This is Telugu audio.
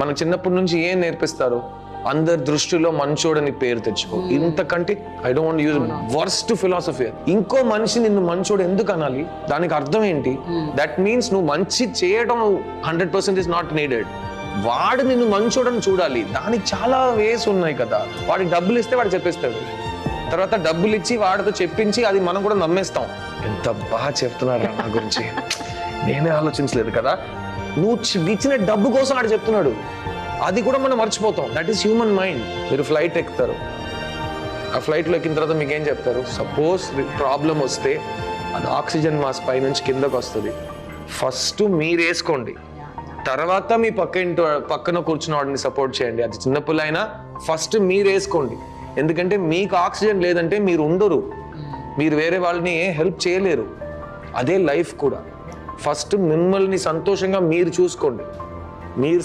మనకు చిన్నప్పటి నుంచి ఏం నేర్పిస్తారు? అందరి దృష్టిలో మంచోడని పేరు తెచ్చుకో. ఇంతకంటే I don't use worst philosophy. ఇంకో మనిషి నిన్ను మంచోడు ఎందుకు అనాలి? దానికి అర్థం ఏంటి? దట్ మీన్స్ నువ్వు మంచి చేయడం 100% ఇస్ నాట్ నీడెడ్. వాడు నిన్ను మంచోడని చూడాలి. దానికి చాలా వేస్ ఉన్నాయి కదా. వాడికి డబ్బులు ఇస్తే వాడు చెప్పేస్తాడు, తర్వాత డబ్బులు ఇచ్చి వాడితో చెప్పించి అది మనం కూడా నమ్మేస్తాం. ఎంత బాగా చెప్తున్నాడు నా గురించి, నేనే ఆలోచించలేదు కదా. నువ్వు ఇచ్చిన డబ్బు కోసం వాడు చెప్తున్నాడు, అది కూడా మనం మర్చిపోతాం. That is human mind. మీరు ఫ్లైట్ ఎక్కుతారు, ఆ ఫ్లైట్లో ఎక్కిన తర్వాత మీకు ఏం చెప్తారు? సపోజ్ ప్రాబ్లం వస్తే అది ఆక్సిజన్ మాస్క్ పై నుంచి కిందకు వస్తుంది, ఫస్ట్ మీరు వేసుకోండి, తర్వాత మీ పక్కన కూర్చున్న వాడిని సపోర్ట్ చేయండి. అది చిన్నపిల్ల అయినా ఫస్ట్ మీరు వేసుకోండి. ఎందుకంటే మీకు ఆక్సిజన్ లేదంటే మీరు ఉండరు, మీరు వేరే వాళ్ళని హెల్ప్ చేయలేరు. అదే లైఫ్ కూడా. ఫస్ట్ మిమ్మల్ని సంతోషంగా మీరు చూసుకోండి. మీరు